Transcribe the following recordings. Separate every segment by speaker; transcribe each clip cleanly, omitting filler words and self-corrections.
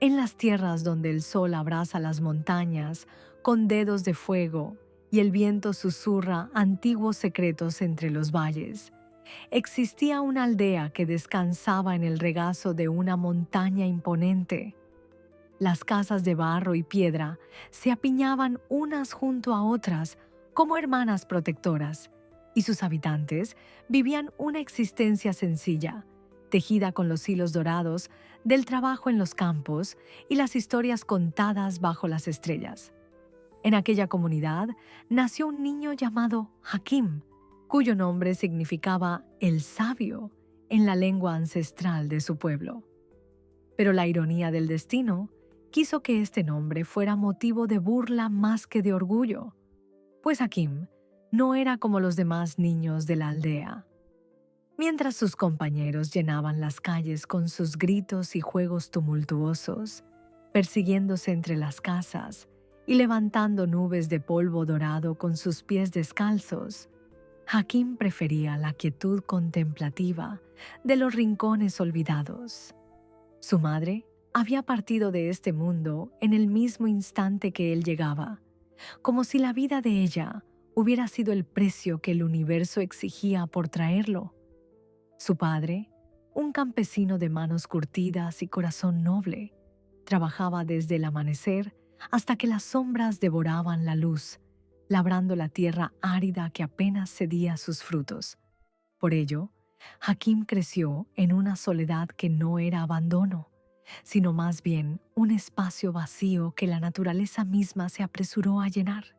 Speaker 1: en las tierras donde el sol abraza las montañas con dedos de fuego y el viento susurra antiguos secretos entre los valles, existía una aldea que descansaba en el regazo de una montaña imponente. Las casas de barro y piedra se apiñaban unas junto a otras como hermanas protectoras, y sus habitantes vivían una existencia sencilla, tejida con los hilos dorados del trabajo en los campos y las historias contadas bajo las estrellas. En aquella comunidad nació un niño llamado Hakim, cuyo nombre significaba el sabio en la lengua ancestral de su pueblo. Pero la ironía del destino quiso que este nombre fuera motivo de burla más que de orgullo, pues Hakim no era como los demás niños de la aldea. Mientras sus compañeros llenaban las calles con sus gritos y juegos tumultuosos, persiguiéndose entre las casas y levantando nubes de polvo dorado con sus pies descalzos, Hakim prefería la quietud contemplativa de los rincones olvidados. Su madre había partido de este mundo en el mismo instante que él llegaba, como si la vida de ella hubiera sido el precio que el universo exigía por traerlo. Su padre, un campesino de manos curtidas y corazón noble, trabajaba desde el amanecer hasta que las sombras devoraban la luz, labrando la tierra árida que apenas cedía sus frutos. Por ello, Hakim creció en una soledad que no era abandono, sino más bien un espacio vacío que la naturaleza misma se apresuró a llenar.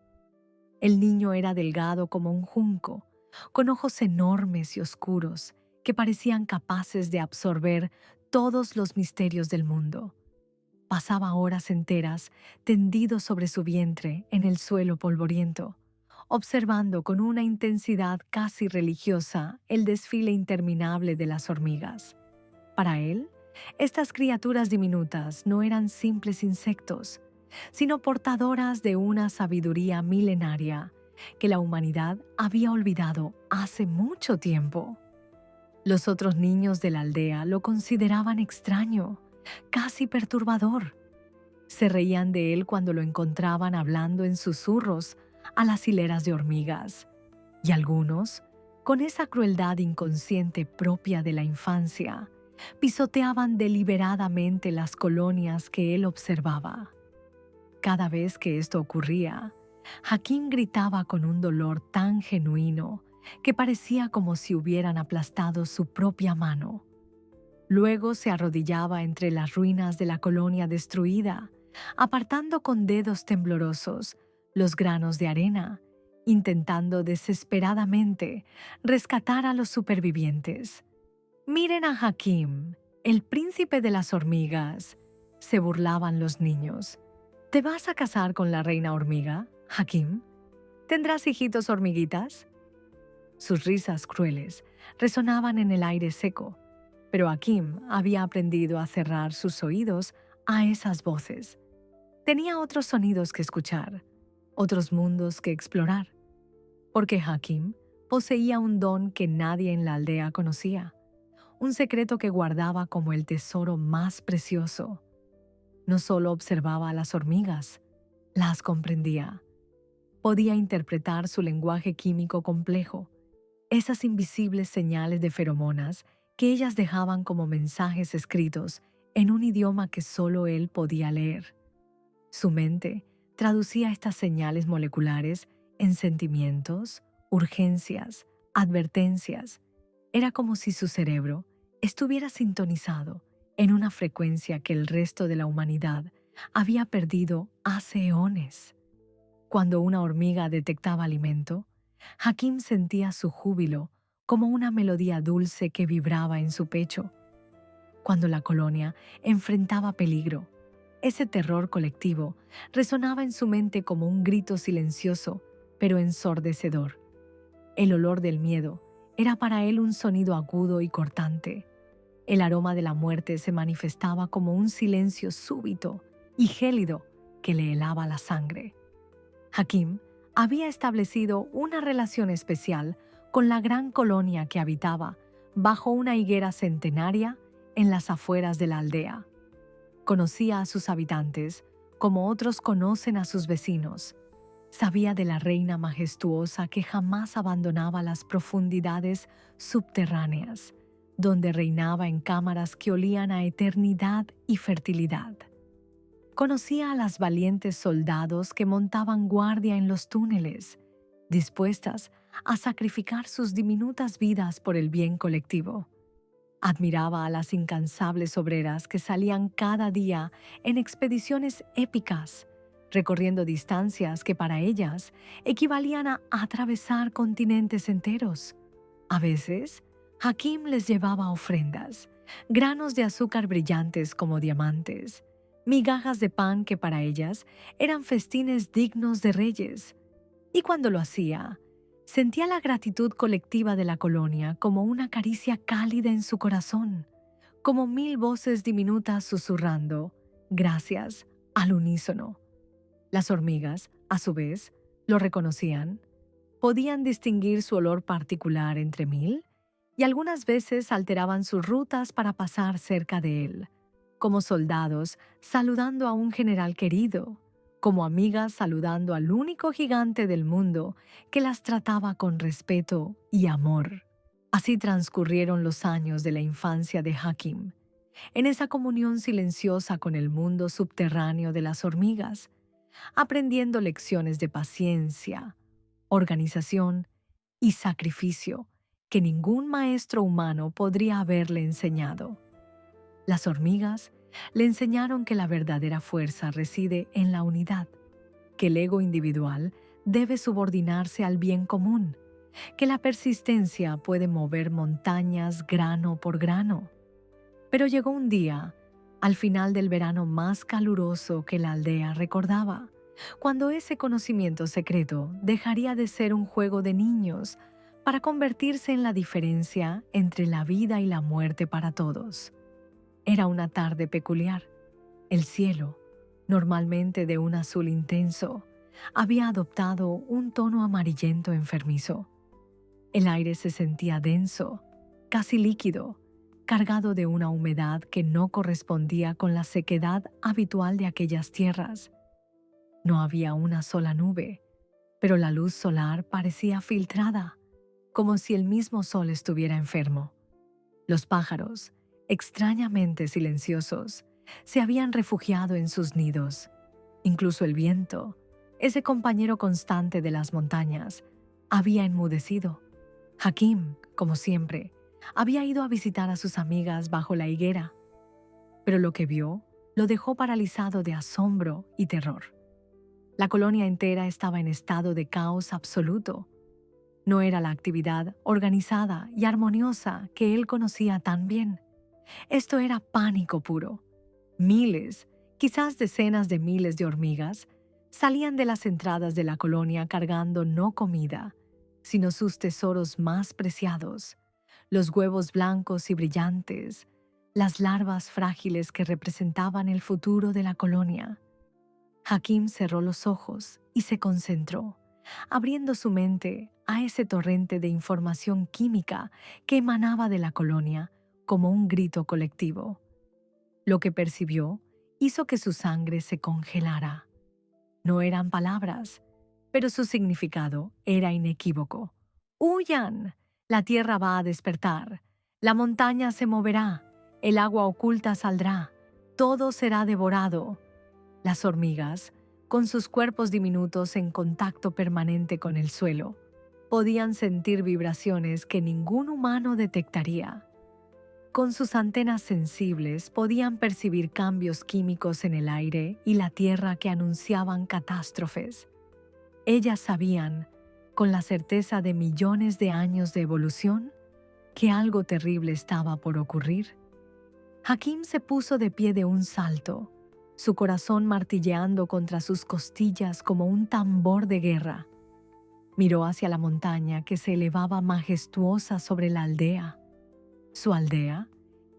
Speaker 1: El niño era delgado como un junco, con ojos enormes y oscuros que parecían capaces de absorber todos los misterios del mundo. Pasaba horas enteras tendido sobre su vientre en el suelo polvoriento, observando con una intensidad casi religiosa el desfile interminable de las hormigas. Para él, estas criaturas diminutas no eran simples insectos, sino portadoras de una sabiduría milenaria que la humanidad había olvidado hace mucho tiempo. Los otros niños de la aldea lo consideraban extraño, casi perturbador. Se reían de él cuando lo encontraban hablando en susurros a las hileras de hormigas, y algunos, con esa crueldad inconsciente propia de la infancia, pisoteaban deliberadamente las colonias que él observaba. Cada vez que esto ocurría, Hakim gritaba con un dolor tan genuino que parecía como si hubieran aplastado su propia mano. Luego se arrodillaba entre las ruinas de la colonia destruida, apartando con dedos temblorosos los granos de arena, intentando desesperadamente rescatar a los supervivientes. «Miren a Hakim, el príncipe de las hormigas», se burlaban los niños. «¿Te vas a casar con la reina hormiga, Hakim? ¿Tendrás hijitos hormiguitas?». Sus risas crueles resonaban en el aire seco, pero Hakim había aprendido a cerrar sus oídos a esas voces. Tenía otros sonidos que escuchar, otros mundos que explorar, porque Hakim poseía un don que nadie en la aldea conocía, un secreto que guardaba como el tesoro más precioso. No solo observaba a las hormigas, las comprendía. Podía interpretar su lenguaje químico complejo, esas invisibles señales de feromonas que ellas dejaban como mensajes escritos en un idioma que solo él podía leer. Su mente traducía estas señales moleculares en sentimientos, urgencias, advertencias. Era como si su cerebro estuviera sintonizado en una frecuencia que el resto de la humanidad había perdido hace eones. Cuando una hormiga detectaba alimento, Hakim sentía su júbilo como una melodía dulce que vibraba en su pecho. Cuando la colonia enfrentaba peligro, ese terror colectivo resonaba en su mente como un grito silencioso, pero ensordecedor. El olor del miedo era para él un sonido agudo y cortante. El aroma de la muerte se manifestaba como un silencio súbito y gélido que le helaba la sangre. Hakim había establecido una relación especial con la gran colonia que habitaba bajo una higuera centenaria en las afueras de la aldea. Conocía a sus habitantes, como otros conocen a sus vecinos. Sabía de la reina majestuosa que jamás abandonaba las profundidades subterráneas, donde reinaba en cámaras que olían a eternidad y fertilidad. Conocía a las valientes soldados que montaban guardia en los túneles, dispuestas a sacrificar sus diminutas vidas por el bien colectivo. Admiraba a las incansables obreras que salían cada día en expediciones épicas, recorriendo distancias que para ellas equivalían a atravesar continentes enteros. A veces, Hakim les llevaba ofrendas, granos de azúcar brillantes como diamantes, migajas de pan que para ellas eran festines dignos de reyes. Y cuando lo hacía, sentía la gratitud colectiva de la colonia como una caricia cálida en su corazón, como 1000 voces diminutas susurrando, gracias, al unísono. Las hormigas, a su vez, lo reconocían. Podían distinguir su olor particular entre 1000 y algunas veces alteraban sus rutas para pasar cerca de él, como soldados saludando a un general querido, como amigas saludando al único gigante del mundo que las trataba con respeto y amor. Así transcurrieron los años de la infancia de Hakim, en esa comunión silenciosa con el mundo subterráneo de las hormigas, aprendiendo lecciones de paciencia, organización y sacrificio que ningún maestro humano podría haberle enseñado. Las hormigas le enseñaron que la verdadera fuerza reside en la unidad, que el ego individual debe subordinarse al bien común, que la persistencia puede mover montañas grano por grano. Pero llegó un día, al final del verano más caluroso que la aldea recordaba, cuando ese conocimiento secreto dejaría de ser un juego de niños para convertirse en la diferencia entre la vida y la muerte para todos. Era una tarde peculiar. El cielo, normalmente de un azul intenso, había adoptado un tono amarillento enfermizo. El aire se sentía denso, casi líquido, cargado de una humedad que no correspondía con la sequedad habitual de aquellas tierras. No había una sola nube, pero la luz solar parecía filtrada, como si el mismo sol estuviera enfermo. Los pájaros, extrañamente silenciosos, se habían refugiado en sus nidos. Incluso el viento, ese compañero constante de las montañas, había enmudecido. Hakim, como siempre, había ido a visitar a sus amigas bajo la higuera, pero lo que vio lo dejó paralizado de asombro y terror. La colonia entera estaba en estado de caos absoluto. No era la actividad organizada y armoniosa que él conocía tan bien. Esto era pánico puro. Miles, quizás decenas de miles de hormigas salían de las entradas de la colonia cargando no comida, sino sus tesoros más preciados, los huevos blancos y brillantes, las larvas frágiles que representaban el futuro de la colonia. Hakim cerró los ojos y se concentró, abriendo su mente a ese torrente de información química que emanaba de la colonia como un grito colectivo. Lo que percibió hizo que su sangre se congelara. No eran palabras, pero su significado era inequívoco. ¡Huyan! La tierra va a despertar. La montaña se moverá. El agua oculta saldrá. Todo será devorado. Las hormigas, con sus cuerpos diminutos en contacto permanente con el suelo, podían sentir vibraciones que ningún humano detectaría. Con sus antenas sensibles podían percibir cambios químicos en el aire y la tierra que anunciaban catástrofes. Ellas sabían, con la certeza de millones de años de evolución, que algo terrible estaba por ocurrir. Hakim se puso de pie de un salto, su corazón martilleando contra sus costillas como un tambor de guerra. Miró hacia la montaña que se elevaba majestuosa sobre la aldea. Su aldea,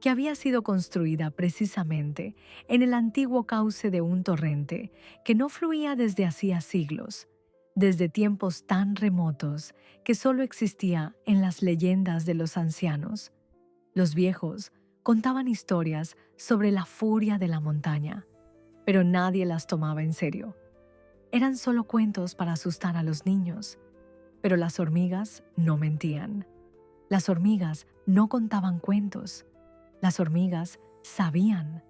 Speaker 1: que había sido construida precisamente en el antiguo cauce de un torrente que no fluía desde hacía siglos, desde tiempos tan remotos que solo existía en las leyendas de los ancianos. Los viejos, contaban historias sobre la furia de la montaña, pero nadie las tomaba en serio. Eran solo cuentos para asustar a los niños, pero las hormigas no mentían. Las hormigas no contaban cuentos. Las hormigas sabían.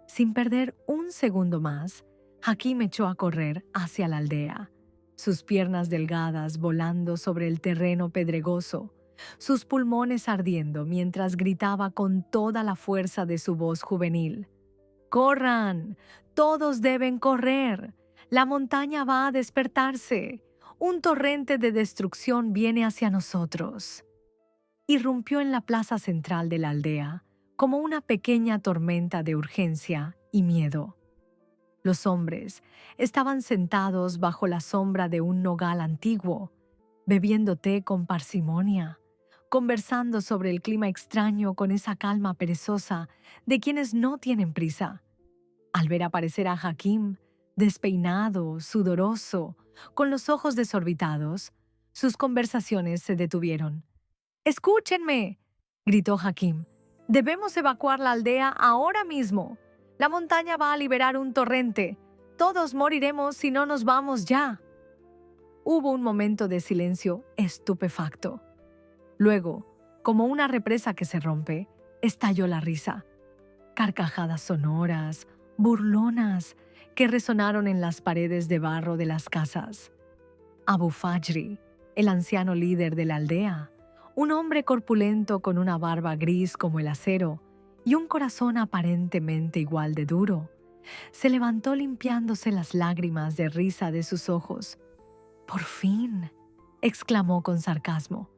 Speaker 1: Sin perder un segundo más, Hakim echó a correr hacia la aldea, sus piernas delgadas volando sobre el terreno pedregoso, sus pulmones ardiendo mientras gritaba con toda la fuerza de su voz juvenil. ¡Corran! ¡Todos deben correr! ¡La montaña va a despertarse! ¡Un torrente de destrucción viene hacia nosotros! Irrumpió en la plaza central de la aldea como una pequeña tormenta de urgencia y miedo. Los hombres estaban sentados bajo la sombra de un nogal antiguo, bebiendo té con parsimonia, conversando sobre el clima extraño con esa calma perezosa de quienes no tienen prisa. Al ver aparecer a Hakim, despeinado, sudoroso, con los ojos desorbitados, sus conversaciones se detuvieron. «¡Escúchenme!», gritó Hakim. «Debemos evacuar la aldea ahora mismo. La montaña va a liberar un torrente. Todos moriremos si no nos vamos ya». Hubo un momento de silencio estupefacto. Luego, como una represa que se rompe, estalló la risa. Carcajadas sonoras, burlonas, que resonaron en las paredes de barro de las casas. Abu Fajri, el anciano líder de la aldea, un hombre corpulento con una barba gris como el acero y un corazón aparentemente igual de duro, se levantó limpiándose las lágrimas de risa de sus ojos. «¡Por fin!», exclamó con sarcasmo.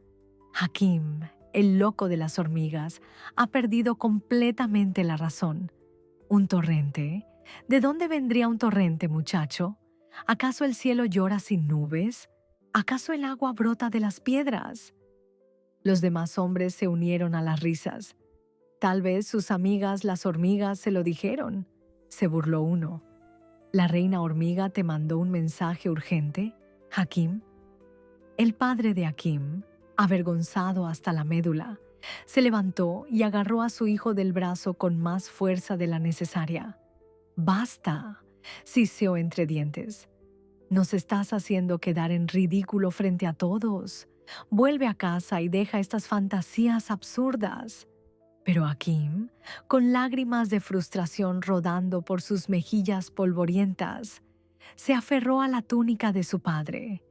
Speaker 1: «Hakim, el loco de las hormigas, ha perdido completamente la razón. ¿Un torrente? ¿De dónde vendría un torrente, muchacho? ¿Acaso el cielo llora sin nubes? ¿Acaso el agua brota de las piedras?». Los demás hombres se unieron a las risas. Tal vez sus amigas las hormigas se lo dijeron, se burló uno. «¿La reina hormiga te mandó un mensaje urgente, Hakim?». El padre de Hakim, avergonzado hasta la médula, se levantó y agarró a su hijo del brazo con más fuerza de la necesaria. «¡Basta!», siseó entre dientes. «Nos estás haciendo quedar en ridículo frente a todos. Vuelve a casa y deja estas fantasías absurdas». Pero Hakim, con lágrimas de frustración rodando por sus mejillas polvorientas, se aferró a la túnica de su padre.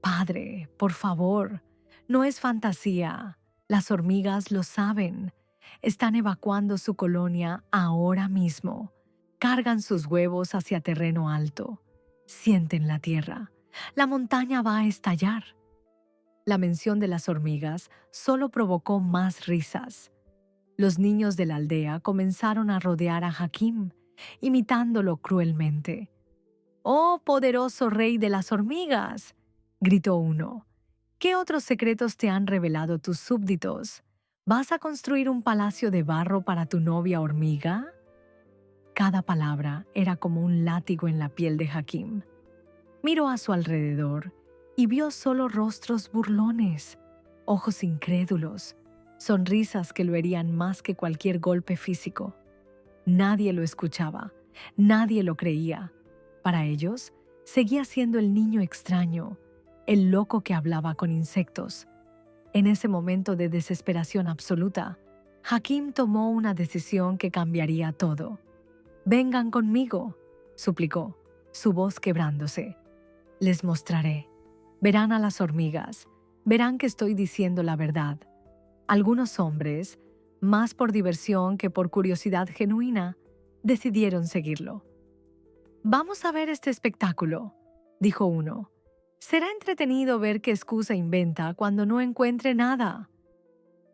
Speaker 1: «Padre, por favor, no es fantasía. Las hormigas lo saben. Están evacuando su colonia ahora mismo. Cargan sus huevos hacia terreno alto. Sienten la tierra. La montaña va a estallar». La mención de las hormigas solo provocó más risas. Los niños de la aldea comenzaron a rodear a Hakim, imitándolo cruelmente. «¡Oh, poderoso rey de las hormigas!», gritó uno. «¿Qué otros secretos te han revelado tus súbditos? ¿Vas a construir un palacio de barro para tu novia hormiga?». Cada palabra era como un látigo en la piel de Hakim. Miró a su alrededor y vio solo rostros burlones, ojos incrédulos, sonrisas que lo herían más que cualquier golpe físico. Nadie lo escuchaba, nadie lo creía. Para ellos, seguía siendo el niño extraño, el loco que hablaba con insectos. En ese momento de desesperación absoluta, Hakim tomó una decisión que cambiaría todo. «Vengan conmigo», suplicó, su voz quebrándose. «Les mostraré. Verán a las hormigas. Verán que estoy diciendo la verdad». Algunos hombres, más por diversión que por curiosidad genuina, decidieron seguirlo. «Vamos a ver este espectáculo», dijo uno. «Será entretenido ver qué excusa inventa cuando no encuentre nada».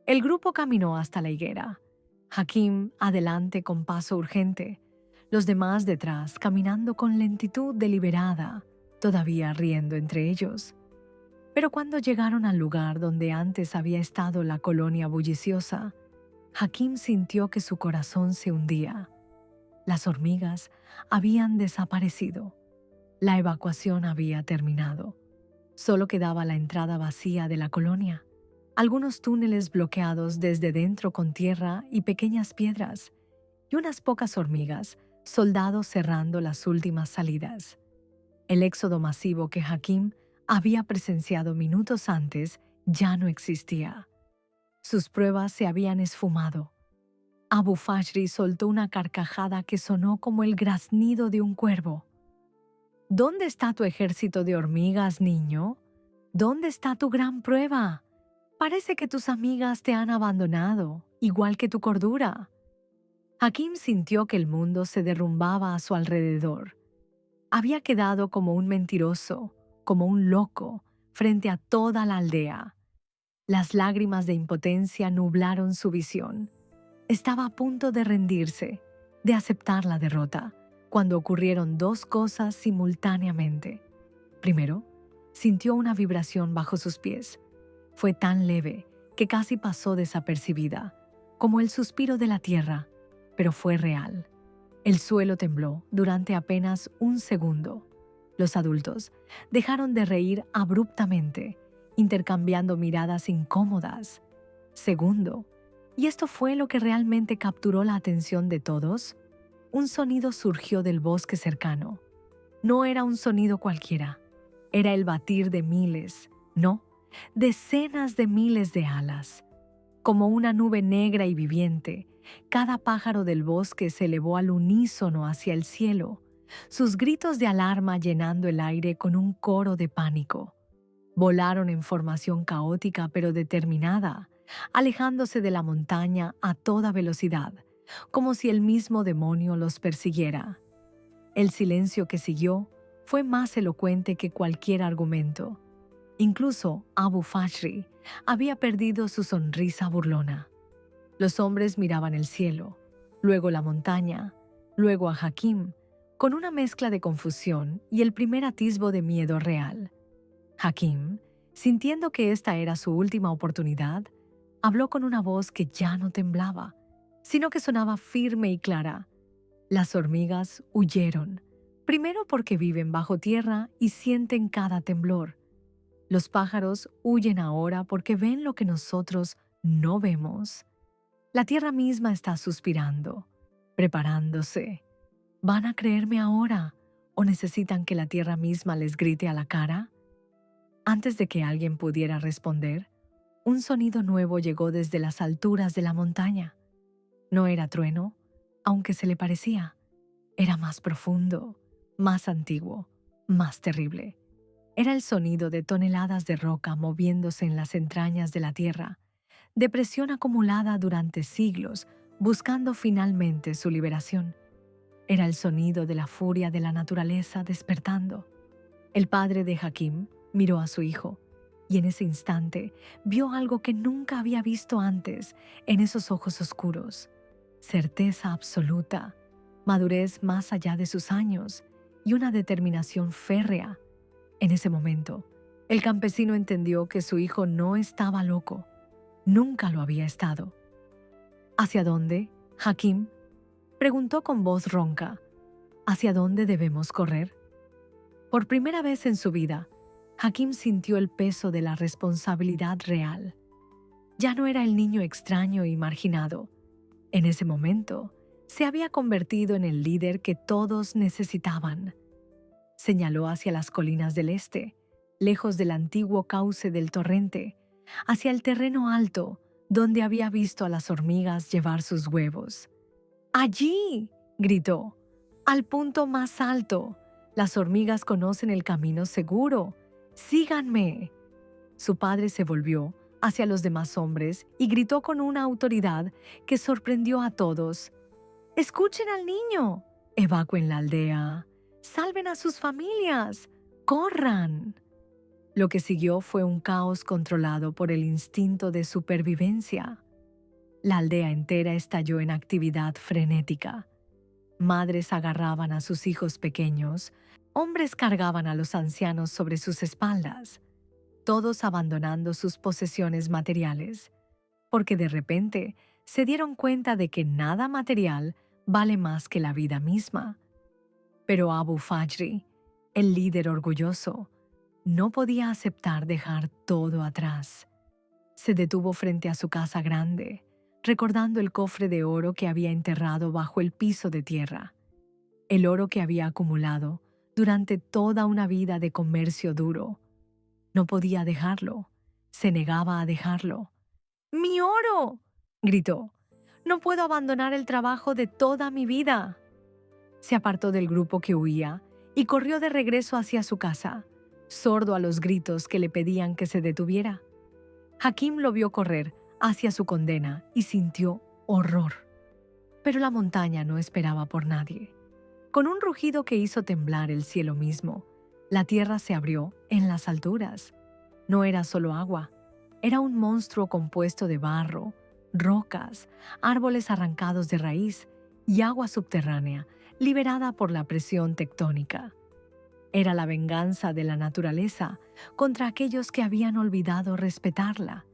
Speaker 1: El grupo caminó hasta la higuera. Hakim adelante con paso urgente, los demás detrás caminando con lentitud deliberada, todavía riendo entre ellos. Pero cuando llegaron al lugar donde antes había estado la colonia bulliciosa, Hakim sintió que su corazón se hundía. Las hormigas habían desaparecido. La evacuación había terminado. Solo quedaba la entrada vacía de la colonia. algunos túneles bloqueados desde dentro con tierra y pequeñas piedras, y unas pocas hormigas, soldados cerrando las últimas salidas. El éxodo masivo que Hakim había presenciado minutos antes ya no existía. Sus pruebas se habían esfumado. Abu Fashri soltó una carcajada que sonó como el graznido de un cuervo. ¿Dónde está tu ejército de hormigas, niño? ¿Dónde está tu gran prueba? Parece que tus amigas te han abandonado, igual que tu cordura. Hakim sintió que el mundo se derrumbaba a su alrededor. Había quedado como un mentiroso, como un loco, frente a toda la aldea. Las lágrimas de impotencia nublaron su visión. Estaba a punto de rendirse, de aceptar la derrota, cuando ocurrieron dos cosas simultáneamente. Primero, sintió una vibración bajo sus pies. Fue tan leve que casi pasó desapercibida, como el suspiro de la tierra, pero fue real. El suelo tembló durante apenas un segundo. Los adultos dejaron de reír abruptamente, intercambiando miradas incómodas. Segundo, y esto fue lo que realmente capturó la atención de todos, un sonido surgió del bosque cercano. No era un sonido cualquiera, era el batir de miles, no, decenas de miles de alas. Como una nube negra y viviente, cada pájaro del bosque se elevó al unísono hacia el cielo, sus gritos de alarma llenando el aire con un coro de pánico. Volaron en formación caótica pero determinada, alejándose de la montaña a toda velocidad, como si el mismo demonio los persiguiera. El silencio que siguió fue más elocuente que cualquier argumento. Incluso Abu Fashri había perdido su sonrisa burlona. Los hombres miraban el cielo, luego la montaña, luego a Hakim, con una mezcla de confusión y el primer atisbo de miedo real. Hakim, sintiendo que esta era su última oportunidad, habló con una voz que ya no temblaba, sino que sonaba firme y clara. Las hormigas huyeron, primero porque viven bajo tierra y sienten cada temblor. Los pájaros huyen ahora porque ven lo que nosotros no vemos. La tierra misma está suspirando, preparándose. ¿Van a creerme ahora o necesitan que la tierra misma les grite a la cara? Antes de que alguien pudiera responder, un sonido nuevo llegó desde las alturas de la montaña. No era trueno, aunque se le parecía. Era más profundo, más antiguo, más terrible. Era el sonido de toneladas de roca moviéndose en las entrañas de la tierra, de presión acumulada durante siglos, buscando finalmente su liberación. Era el sonido de la furia de la naturaleza despertando. El padre de Hakim miró a su hijo, y en ese instante vio algo que nunca había visto antes en esos ojos oscuros. Certeza absoluta, madurez más allá de sus años y una determinación férrea. En ese momento, el campesino entendió que su hijo no estaba loco. Nunca lo había estado. ¿Hacia dónde, Hakim? Preguntó con voz ronca. ¿Hacia dónde debemos correr? Por primera vez en su vida, Hakim sintió el peso de la responsabilidad real. Ya no era el niño extraño y marginado. En ese momento, se había convertido en el líder que todos necesitaban. Señaló hacia las colinas del este, lejos del antiguo cauce del torrente, hacia el terreno alto donde había visto a las hormigas llevar sus huevos. ¡Allí!, gritó. ¡Al punto más alto! Las hormigas conocen el camino seguro. ¡Síganme! Su padre se volvió hacia los demás hombres y gritó con una autoridad que sorprendió a todos. ¡Escuchen al niño! ¡Evacúen la aldea! ¡Salven a sus familias! ¡Corran! Lo que siguió fue un caos controlado por el instinto de supervivencia. La aldea entera estalló en actividad frenética. Madres agarraban a sus hijos pequeños, hombres cargaban a los ancianos sobre sus espaldas, todos abandonando sus posesiones materiales, porque de repente se dieron cuenta de que nada material vale más que la vida misma. Pero Abu Fajri, el líder orgulloso, no podía aceptar dejar todo atrás. Se detuvo frente a su casa grande, recordando el cofre de oro que había enterrado bajo el piso de tierra, el oro que había acumulado durante toda una vida de comercio duro. No podía dejarlo, se negaba a dejarlo. ¡Mi oro!, gritó. «No puedo abandonar el trabajo de toda mi vida». Se apartó del grupo que huía y corrió de regreso hacia su casa, sordo a los gritos que le pedían que se detuviera. Hakim lo vio correr hacia su condena y sintió horror. Pero la montaña no esperaba por nadie. Con un rugido que hizo temblar el cielo mismo, la tierra se abrió en las alturas. No era solo agua, era un monstruo compuesto de barro, rocas, árboles arrancados de raíz y agua subterránea liberada por la presión tectónica. Era la venganza de la naturaleza contra aquellos que habían olvidado respetarla.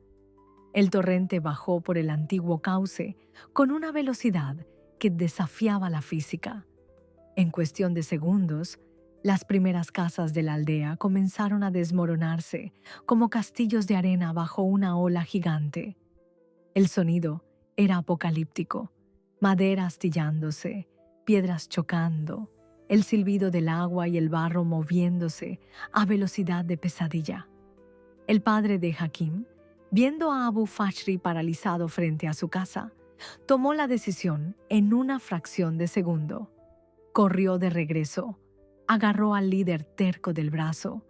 Speaker 1: El torrente bajó por el antiguo cauce con una velocidad que desafiaba la física. En cuestión de segundos, las primeras casas de la aldea comenzaron a desmoronarse como castillos de arena bajo una ola gigante. El sonido era apocalíptico: madera astillándose, piedras chocando, el silbido del agua y el barro moviéndose a velocidad de pesadilla. El padre de Hakim, viendo a Abu Fashri paralizado frente a su casa, tomó la decisión en una fracción de segundo. Corrió de regreso, agarró al líder terco del brazo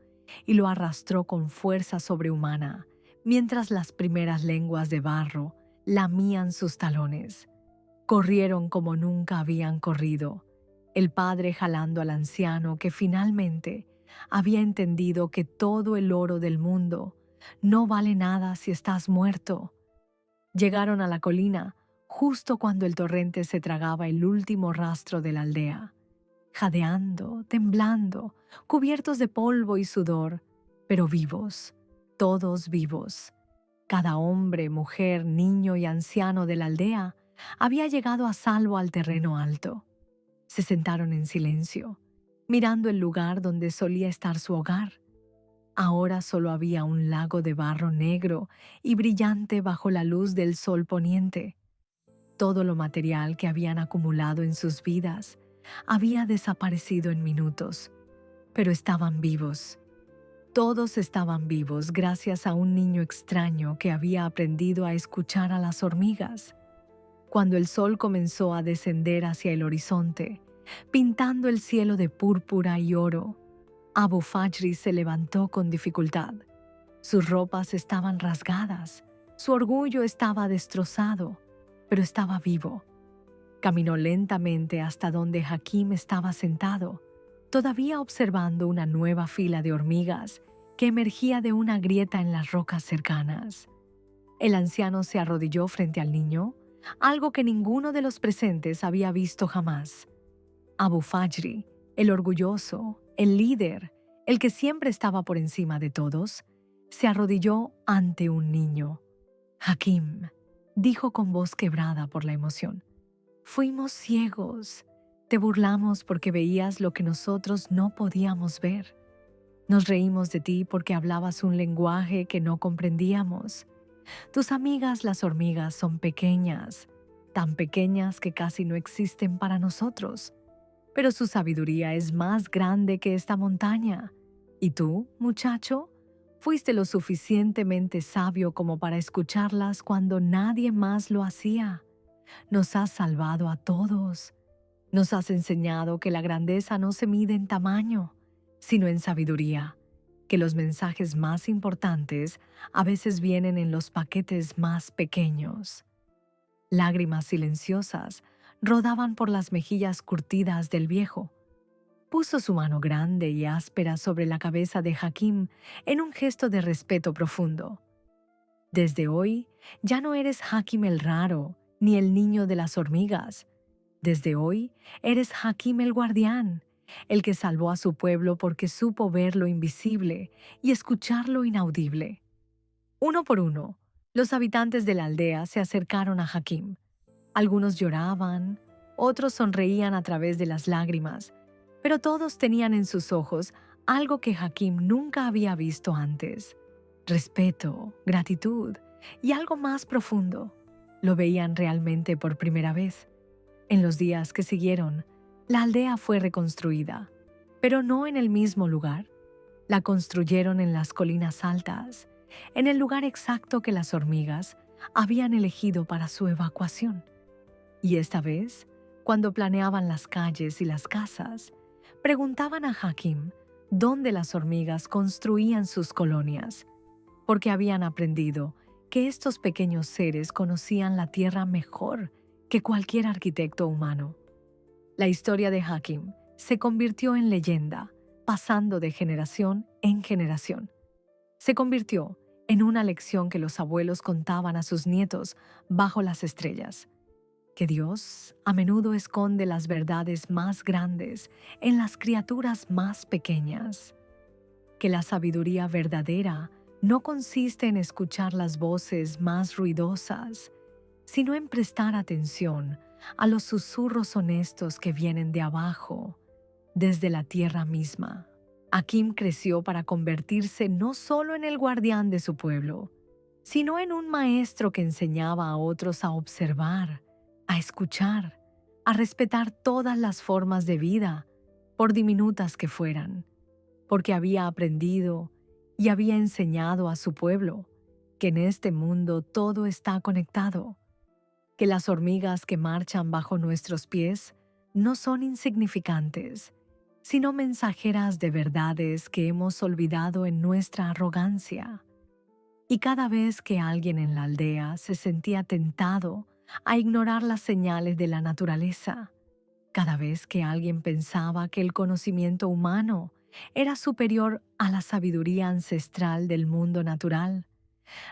Speaker 1: y lo arrastró con fuerza sobrehumana, mientras las primeras lenguas de barro lamían sus talones. Corrieron como nunca habían corrido, el padre jalando al anciano que finalmente había entendido que todo el oro del mundo no vale nada si estás muerto. Llegaron a la colina justo cuando el torrente se tragaba el último rastro de la aldea, jadeando, temblando, cubiertos de polvo y sudor, pero vivos, todos vivos. Cada hombre, mujer, niño y anciano de la aldea había llegado a salvo al terreno alto. Se sentaron en silencio, mirando el lugar donde solía estar su hogar. Ahora solo había un lago de barro negro y brillante bajo la luz del sol poniente. Todo lo material que habían acumulado en sus vidas había desaparecido en minutos, pero estaban vivos. Todos estaban vivos gracias a un niño extraño que había aprendido a escuchar a las hormigas. Cuando el sol comenzó a descender hacia el horizonte, pintando el cielo de púrpura y oro, Abu Fajri se levantó con dificultad. Sus ropas estaban rasgadas, su orgullo estaba destrozado, pero estaba vivo. Caminó lentamente hasta donde Hakim estaba sentado, todavía observando una nueva fila de hormigas que emergía de una grieta en las rocas cercanas. El anciano se arrodilló frente al niño, algo que ninguno de los presentes había visto jamás. Abu Fajri, el orgulloso, el líder, el que siempre estaba por encima de todos, se arrodilló ante un niño. «Hakim», dijo con voz quebrada por la emoción, «fuimos ciegos. Te burlamos porque veías lo que nosotros no podíamos ver. Nos reímos de ti porque hablabas un lenguaje que no comprendíamos. Tus amigas las hormigas son pequeñas, tan pequeñas que casi no existen para nosotros. Pero su sabiduría es más grande que esta montaña. Y tú, muchacho, fuiste lo suficientemente sabio como para escucharlas cuando nadie más lo hacía. Nos has salvado a todos. Nos has enseñado que la grandeza no se mide en tamaño, sino en sabiduría, que los mensajes más importantes a veces vienen en los paquetes más pequeños». Lágrimas silenciosas rodaban por las mejillas curtidas del viejo. Puso su mano grande y áspera sobre la cabeza de Hakim en un gesto de respeto profundo. «Desde hoy ya no eres Hakim el raro, ni el niño de las hormigas. Desde hoy eres Hakim el guardián, el que salvó a su pueblo porque supo ver lo invisible y escuchar lo inaudible». Uno por uno, los habitantes de la aldea se acercaron a Hakim. Algunos lloraban, otros sonreían a través de las lágrimas, pero todos tenían en sus ojos algo que Hakim nunca había visto antes: respeto, gratitud y algo más profundo. Lo veían realmente por primera vez. En los días que siguieron, la aldea fue reconstruida, pero no en el mismo lugar. La construyeron en las colinas altas, en el lugar exacto que las hormigas habían elegido para su evacuación. Y esta vez, cuando planeaban las calles y las casas, preguntaban a Hakim dónde las hormigas construían sus colonias, porque habían aprendido que estos pequeños seres conocían la tierra mejor que cualquier arquitecto humano. La historia de Hakim se convirtió en leyenda, pasando de generación en generación. Se convirtió en una lección que los abuelos contaban a sus nietos bajo las estrellas, que Dios a menudo esconde las verdades más grandes en las criaturas más pequeñas, que la sabiduría verdadera no consiste en escuchar las voces más ruidosas, sino en prestar atención a los susurros honestos que vienen de abajo, desde la tierra misma. Hakim creció para convertirse no solo en el guardián de su pueblo, sino en un maestro que enseñaba a otros a observar, a escuchar, a respetar todas las formas de vida, por diminutas que fueran, porque había aprendido y había enseñado a su pueblo que en este mundo todo está conectado, que las hormigas que marchan bajo nuestros pies no son insignificantes, sino mensajeras de verdades que hemos olvidado en nuestra arrogancia. Y cada vez que alguien en la aldea se sentía tentado a ignorar las señales de la naturaleza, cada vez que alguien pensaba que el conocimiento humano era superior a la sabiduría ancestral del mundo natural,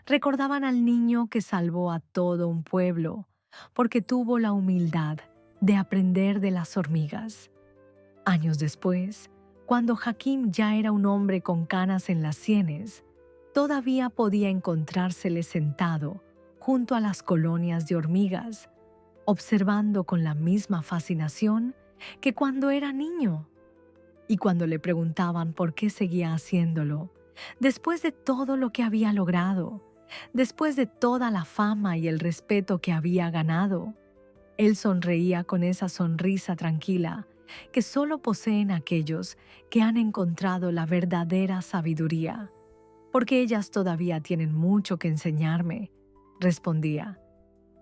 Speaker 1: recordaban al niño que salvó a todo un pueblo porque tuvo la humildad de aprender de las hormigas. Años después, cuando Hakim ya era un hombre con canas en las sienes, todavía podía encontrársele sentado junto a las colonias de hormigas, observando con la misma fascinación que cuando era niño. Y cuando le preguntaban por qué seguía haciéndolo, después de todo lo que había logrado, después de toda la fama y el respeto que había ganado, él sonreía con esa sonrisa tranquila que solo poseen aquellos que han encontrado la verdadera sabiduría. Porque ellas todavía tienen mucho que enseñarme, respondía.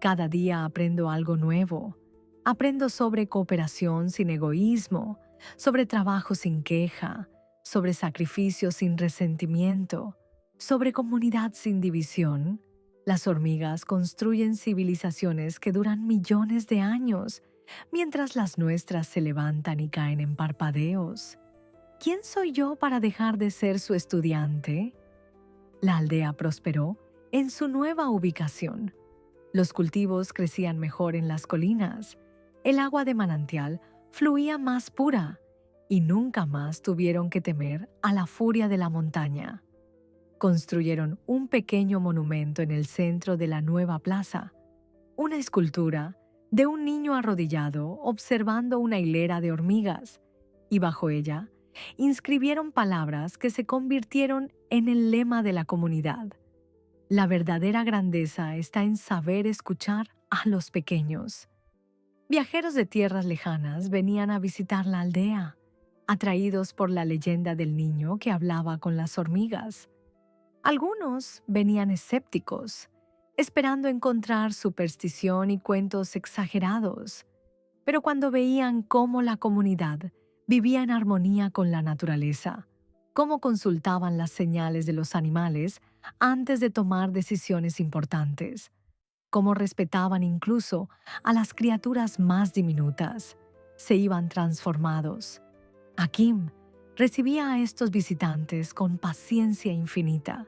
Speaker 1: Cada día aprendo algo nuevo. Aprendo sobre cooperación sin egoísmo, sobre trabajo sin queja, sobre sacrificio sin resentimiento, sobre comunidad sin división. Las hormigas construyen civilizaciones que duran millones de años, mientras las nuestras se levantan y caen en parpadeos. ¿Quién soy yo para dejar de ser su estudiante? La aldea prosperó en su nueva ubicación. Los cultivos crecían mejor en las colinas, el agua de manantial fluía más pura y nunca más tuvieron que temer a la furia de la montaña. Construyeron un pequeño monumento en el centro de la nueva plaza, una escultura de un niño arrodillado observando una hilera de hormigas, y bajo ella inscribieron palabras que se convirtieron en el lema de la comunidad. La verdadera grandeza está en saber escuchar a los pequeños. Viajeros de tierras lejanas venían a visitar la aldea, atraídos por la leyenda del niño que hablaba con las hormigas. Algunos venían escépticos, esperando encontrar superstición y cuentos exagerados, pero cuando veían cómo la comunidad vivía en armonía con la naturaleza, cómo consultaban las señales de los animales antes de tomar decisiones importantes, cómo respetaban incluso a las criaturas más diminutas, se iban transformados. Hakim recibía a estos visitantes con paciencia infinita.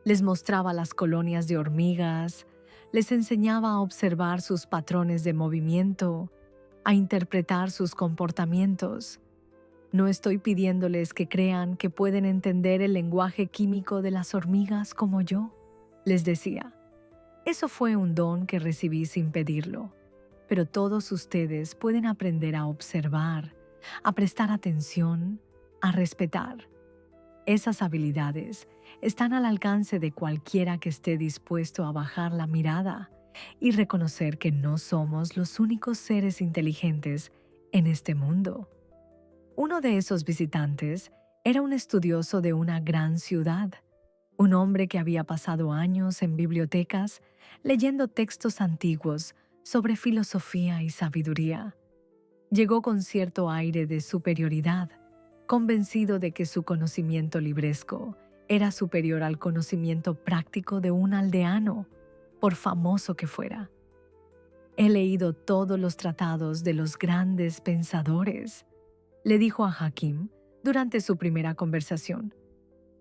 Speaker 1: Les mostraba las colonias de hormigas, les enseñaba a observar sus patrones de movimiento, a interpretar sus comportamientos. No estoy pidiéndoles que crean que pueden entender el lenguaje químico de las hormigas como yo, les decía. Eso fue un don que recibí sin pedirlo, pero todos ustedes pueden aprender a observar, a prestar atención, a respetar. Esas habilidades están al alcance de cualquiera que esté dispuesto a bajar la mirada y reconocer que no somos los únicos seres inteligentes en este mundo. Uno de esos visitantes era un estudioso de una gran ciudad, un hombre que había pasado años en bibliotecas leyendo textos antiguos sobre filosofía y sabiduría. Llegó con cierto aire de superioridad, convencido de que su conocimiento libresco era superior al conocimiento práctico de un aldeano, por famoso que fuera. He leído todos los tratados de los grandes pensadores, le dijo a Hakim durante su primera conversación.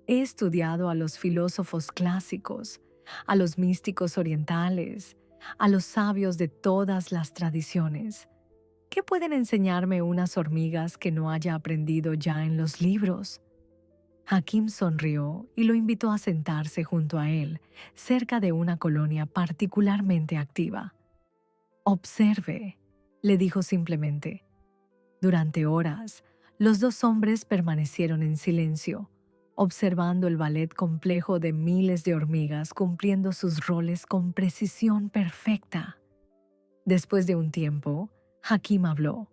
Speaker 1: He estudiado a los filósofos clásicos, a los místicos orientales, a los sabios de todas las tradiciones. ¿Qué pueden enseñarme unas hormigas que no haya aprendido ya en los libros? Hakim sonrió y lo invitó a sentarse junto a él, cerca de una colonia particularmente activa. Observe, le dijo simplemente. Durante horas, los dos hombres permanecieron en silencio, observando el ballet complejo de miles de hormigas cumpliendo sus roles con precisión perfecta. Después de un tiempo, Hakim habló.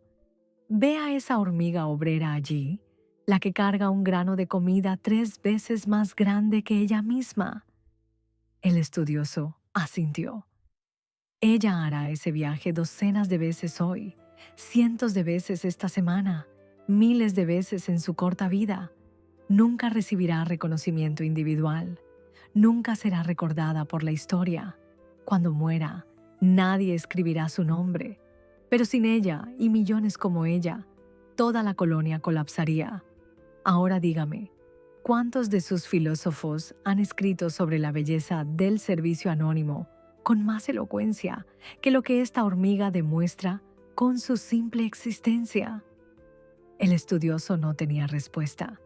Speaker 1: Ve a esa hormiga obrera allí, la que carga un grano de comida 3 veces más grande que ella misma. El estudioso asintió. Ella hará ese viaje docenas de veces hoy, cientos de veces esta semana, miles de veces en su corta vida. Nunca recibirá reconocimiento individual. Nunca será recordada por la historia. Cuando muera, nadie escribirá su nombre. Pero sin ella y millones como ella, toda la colonia colapsaría. Ahora dígame, ¿cuántos de sus filósofos han escrito sobre la belleza del servicio anónimo con más elocuencia que lo que esta hormiga demuestra con su simple existencia? El estudioso no tenía respuesta.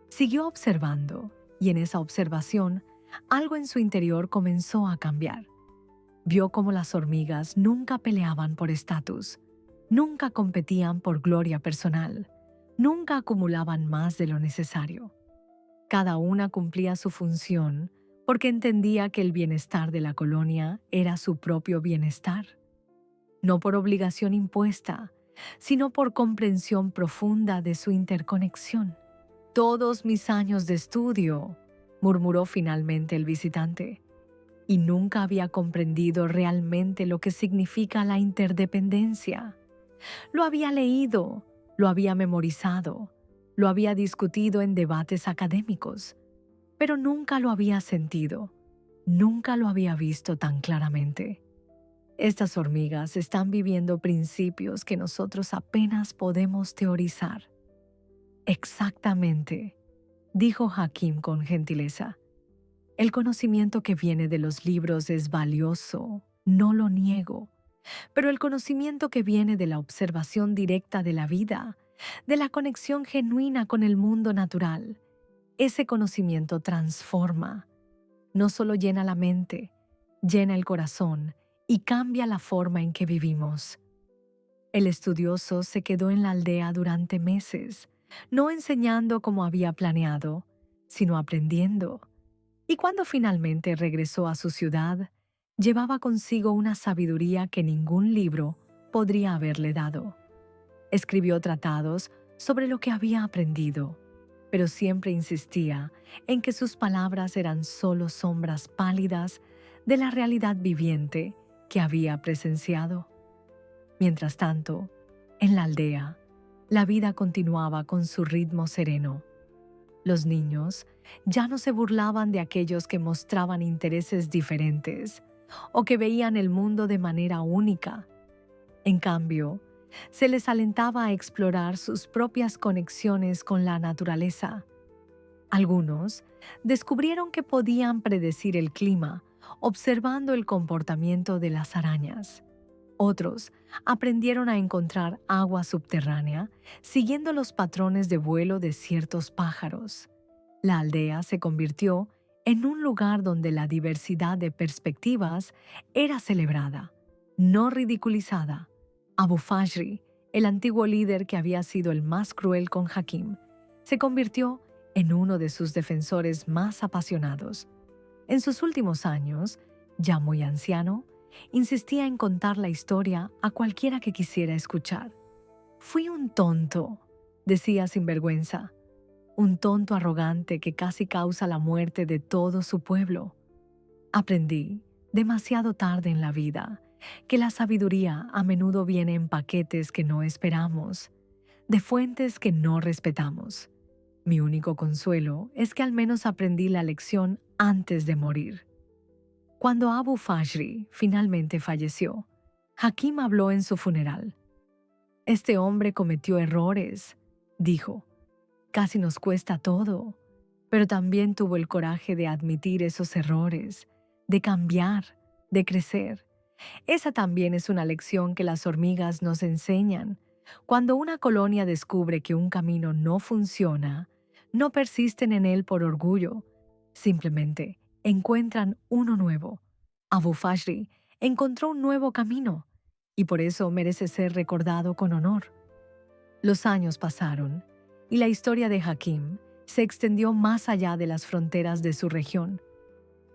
Speaker 1: Siguió observando, y en esa observación, algo en su interior comenzó a cambiar. Vio cómo las hormigas nunca peleaban por estatus, nunca competían por gloria personal, nunca acumulaban más de lo necesario. Cada una cumplía su función porque entendía que el bienestar de la colonia era su propio bienestar. No por obligación impuesta, sino por comprensión profunda de su interconexión. Todos mis años de estudio, murmuró finalmente el visitante, y nunca había comprendido realmente lo que significa la interdependencia. Lo había leído, lo había memorizado, lo había discutido en debates académicos, pero nunca lo había sentido, nunca lo había visto tan claramente. Estas hormigas están viviendo principios que nosotros apenas podemos teorizar. Exactamente, dijo Hakim con gentileza. El conocimiento que viene de los libros es valioso, no lo niego, pero el conocimiento que viene de la observación directa de la vida, de la conexión genuina con el mundo natural, ese conocimiento transforma. No solo llena la mente, llena el corazón y cambia la forma en que vivimos. El estudioso se quedó en la aldea durante meses, no enseñando como había planeado, sino aprendiendo. Y cuando finalmente regresó a su ciudad, llevaba consigo una sabiduría que ningún libro podría haberle dado. Escribió tratados sobre lo que había aprendido, pero siempre insistía en que sus palabras eran solo sombras pálidas de la realidad viviente que había presenciado. Mientras tanto, en la aldea, la vida continuaba con su ritmo sereno. Los niños ya no se burlaban de aquellos que mostraban intereses diferentes o que veían el mundo de manera única. En cambio, se les alentaba a explorar sus propias conexiones con la naturaleza. Algunos descubrieron que podían predecir el clima observando el comportamiento de las arañas. Otros aprendieron a encontrar agua subterránea siguiendo los patrones de vuelo de ciertos pájaros. La aldea se convirtió en un lugar donde la diversidad de perspectivas era celebrada, no ridiculizada. Abu Fajri, el antiguo líder que había sido el más cruel con Hakim, se convirtió en uno de sus defensores más apasionados. En sus últimos años, ya muy anciano, insistía en contar la historia a cualquiera que quisiera escuchar. «Fui un tonto», decía sin vergüenza, «un tonto arrogante que casi causa la muerte de todo su pueblo. Aprendí, demasiado tarde en la vida, que la sabiduría a menudo viene en paquetes que no esperamos, de fuentes que no respetamos. Mi único consuelo es que al menos aprendí la lección antes de morir». Cuando Abu Fashri finalmente falleció, Hakim habló en su funeral. «Este hombre cometió errores», dijo. «Casi nos cuesta todo, pero también tuvo el coraje de admitir esos errores, de cambiar, de crecer. Esa también es una lección que las hormigas nos enseñan. Cuando una colonia descubre que un camino no funciona, no persisten en él por orgullo, simplemente encuentran uno nuevo. Abu Fashri encontró un nuevo camino y por eso merece ser recordado con honor». Los años pasaron y la historia de Hakim se extendió más allá de las fronteras de su región.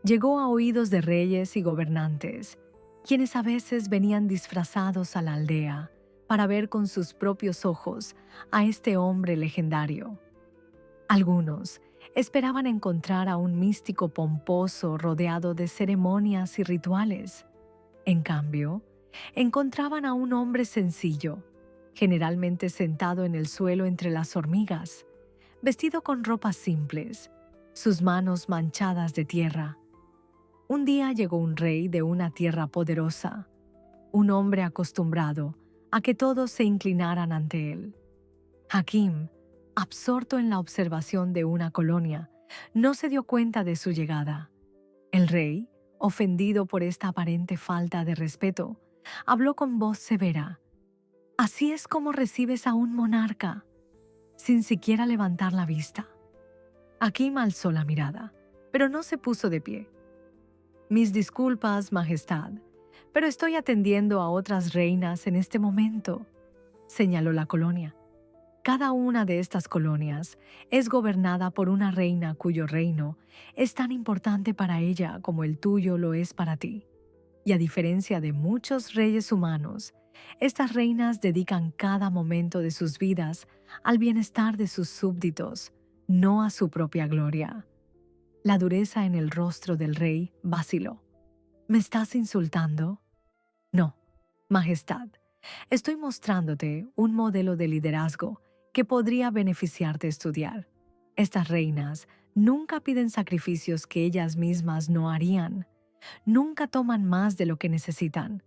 Speaker 1: Llegó a oídos de reyes y gobernantes, quienes a veces venían disfrazados a la aldea para ver con sus propios ojos a este hombre legendario. Algunos esperaban encontrar a un místico pomposo rodeado de ceremonias y rituales. En cambio, encontraban a un hombre sencillo, generalmente sentado en el suelo entre las hormigas, vestido con ropas simples, sus manos manchadas de tierra. Un día llegó un rey de una tierra poderosa, un hombre acostumbrado a que todos se inclinaran ante él. Hakim, absorto en la observación de una colonia, no se dio cuenta de su llegada. El rey, ofendido por esta aparente falta de respeto, habló con voz severa. «Así es como recibes a un monarca», sin siquiera levantar la vista. Hakim alzó la mirada, pero no se puso de pie. «Mis disculpas, Majestad, pero estoy atendiendo a otras reinas en este momento», señaló la colonia. Cada una de estas colonias es gobernada por una reina cuyo reino es tan importante para ella como el tuyo lo es para ti. Y a diferencia de muchos reyes humanos, estas reinas dedican cada momento de sus vidas al bienestar de sus súbditos, no a su propia gloria. La dureza en el rostro del rey vaciló. «¿Me estás insultando?» «No, Majestad. Estoy mostrándote un modelo de liderazgo que podría beneficiarte estudiar. Estas reinas nunca piden sacrificios que ellas mismas no harían. Nunca toman más de lo que necesitan.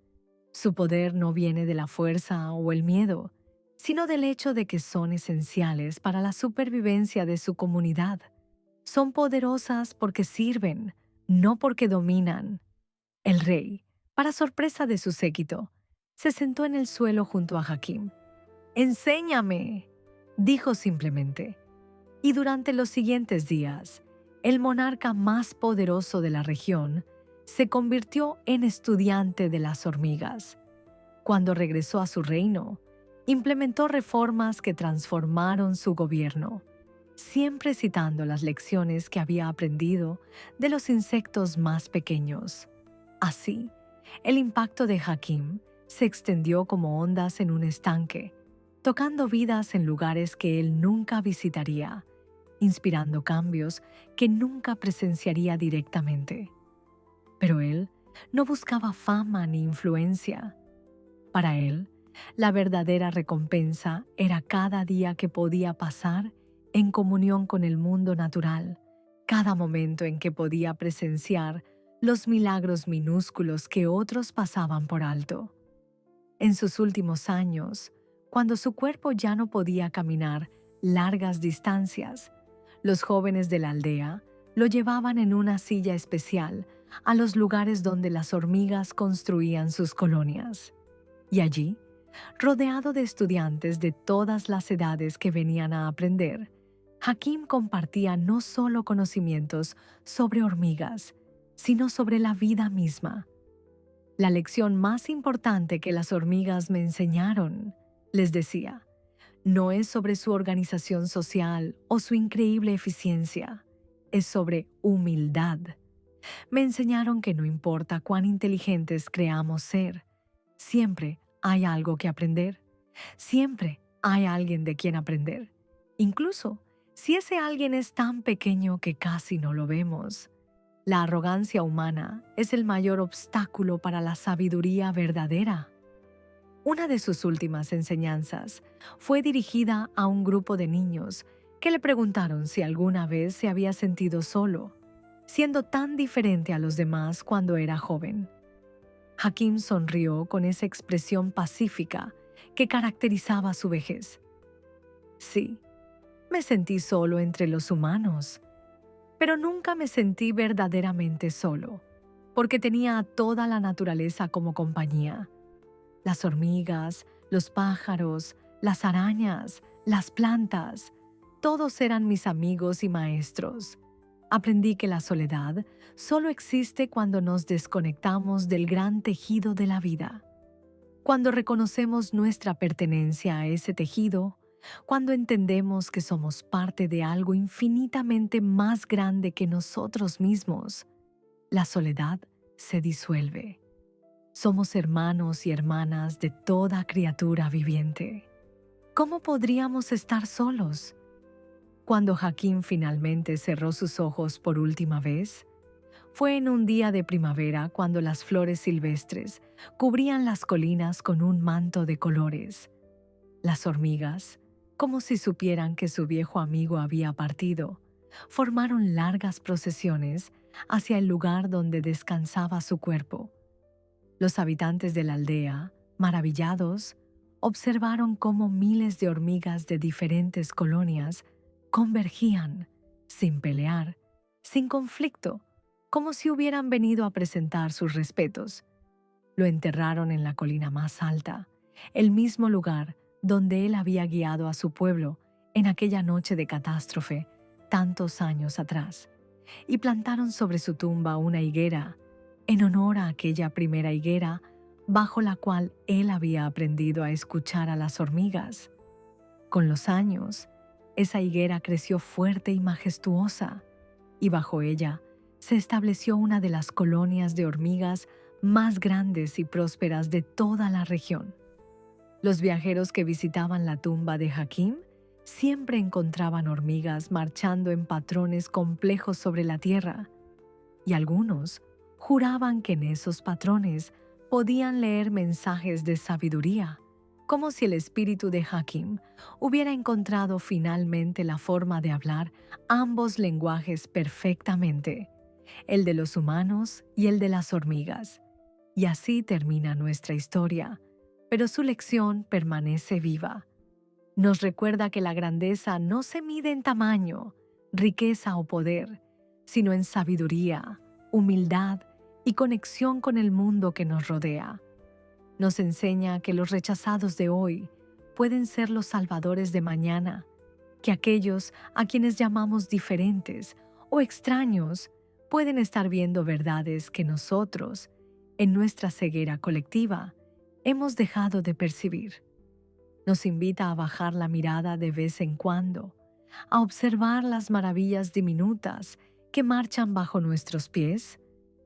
Speaker 1: Su poder no viene de la fuerza o el miedo, sino del hecho de que son esenciales para la supervivencia de su comunidad. Son poderosas porque sirven, no porque dominan». El rey, para sorpresa de su séquito, se sentó en el suelo junto a Hakim. «Enséñame», dijo simplemente. Y durante los siguientes días, el monarca más poderoso de la región se convirtió en estudiante de las hormigas. Cuando regresó a su reino, implementó reformas que transformaron su gobierno, siempre citando las lecciones que había aprendido de los insectos más pequeños. Así, el impacto de Hakim se extendió como ondas en un estanque, tocando vidas en lugares que él nunca visitaría, inspirando cambios que nunca presenciaría directamente. Pero él no buscaba fama ni influencia. Para él, la verdadera recompensa era cada día que podía pasar en comunión con el mundo natural, cada momento en que podía presenciar los milagros minúsculos que otros pasaban por alto. En sus últimos años, cuando su cuerpo ya no podía caminar largas distancias, los jóvenes de la aldea lo llevaban en una silla especial a los lugares donde las hormigas construían sus colonias. Y allí, rodeado de estudiantes de todas las edades que venían a aprender, Hakim compartía no solo conocimientos sobre hormigas, sino sobre la vida misma. «La lección más importante que las hormigas me enseñaron», les decía, No es sobre su organización social o su increíble eficiencia, es sobre humildad. Me enseñaron que no importa cuán inteligentes creamos ser, siempre hay algo que aprender. Siempre hay alguien de quien aprender. Incluso si ese alguien es tan pequeño que casi no lo vemos. La arrogancia humana es el mayor obstáculo para la sabiduría verdadera. Una de sus últimas enseñanzas fue dirigida a un grupo de niños que le preguntaron si alguna vez se había sentido solo, siendo tan diferente a los demás cuando era joven. Hakim sonrió con esa expresión pacífica que caracterizaba su vejez. Sí, me sentí solo entre los humanos, pero nunca me sentí verdaderamente solo, porque tenía a toda la naturaleza como compañía. Las hormigas, los pájaros, las arañas, las plantas, todos eran mis amigos y maestros. Aprendí que la soledad solo existe cuando nos desconectamos del gran tejido de la vida. Cuando reconocemos nuestra pertenencia a ese tejido, cuando entendemos que somos parte de algo infinitamente más grande que nosotros mismos, la soledad se disuelve. Somos hermanos y hermanas de toda criatura viviente. ¿Cómo podríamos estar solos? Cuando Hakim finalmente cerró sus ojos por última vez, fue en un día de primavera cuando las flores silvestres cubrían las colinas con un manto de colores. Las hormigas, como si supieran que su viejo amigo había partido, formaron largas procesiones hacia el lugar donde descansaba su cuerpo. Los habitantes de la aldea, maravillados, observaron cómo miles de hormigas de diferentes colonias convergían, sin pelear, sin conflicto, como si hubieran venido a presentar sus respetos. Lo enterraron en la colina más alta, el mismo lugar donde él había guiado a su pueblo en aquella noche de catástrofe, tantos años atrás, y plantaron sobre su tumba una higuera, en honor a aquella primera higuera bajo la cual él había aprendido a escuchar a las hormigas. Con los años, esa higuera creció fuerte y majestuosa, y bajo ella se estableció una de las colonias de hormigas más grandes y prósperas de toda la región. Los viajeros que visitaban la tumba de Hakim siempre encontraban hormigas marchando en patrones complejos sobre la tierra, y algunos juraban que en esos patrones podían leer mensajes de sabiduría, como si el espíritu de Hakim hubiera encontrado finalmente la forma de hablar ambos lenguajes perfectamente, el de los humanos y el de las hormigas. Y así termina nuestra historia, pero su lección permanece viva. Nos recuerda que la grandeza no se mide en tamaño, riqueza o poder, sino en sabiduría, humildad y conexión con el mundo que nos rodea. Nos enseña que los rechazados de hoy pueden ser los salvadores de mañana, que aquellos a quienes llamamos diferentes o extraños pueden estar viendo verdades que nosotros, en nuestra ceguera colectiva, hemos dejado de percibir. Nos invita a bajar la mirada de vez en cuando, a observar las maravillas diminutas que marchan bajo nuestros pies,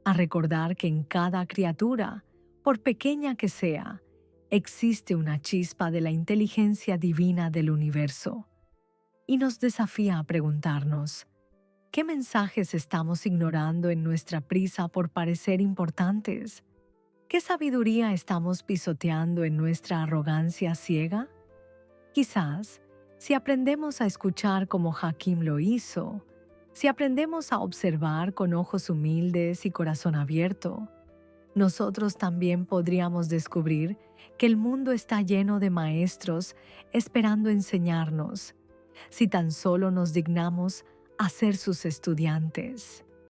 Speaker 1: a recordar que en cada criatura, por pequeña que sea, existe una chispa de la inteligencia divina del universo. Y nos desafía a preguntarnos, ¿qué mensajes estamos ignorando en nuestra prisa por parecer importantes? ¿Qué sabiduría estamos pisoteando en nuestra arrogancia ciega? Quizás, si aprendemos a escuchar como Hakim lo hizo, si aprendemos a observar con ojos humildes y corazón abierto, nosotros también podríamos descubrir que el mundo está lleno de maestros esperando enseñarnos, si tan solo nos dignamos a ser sus estudiantes.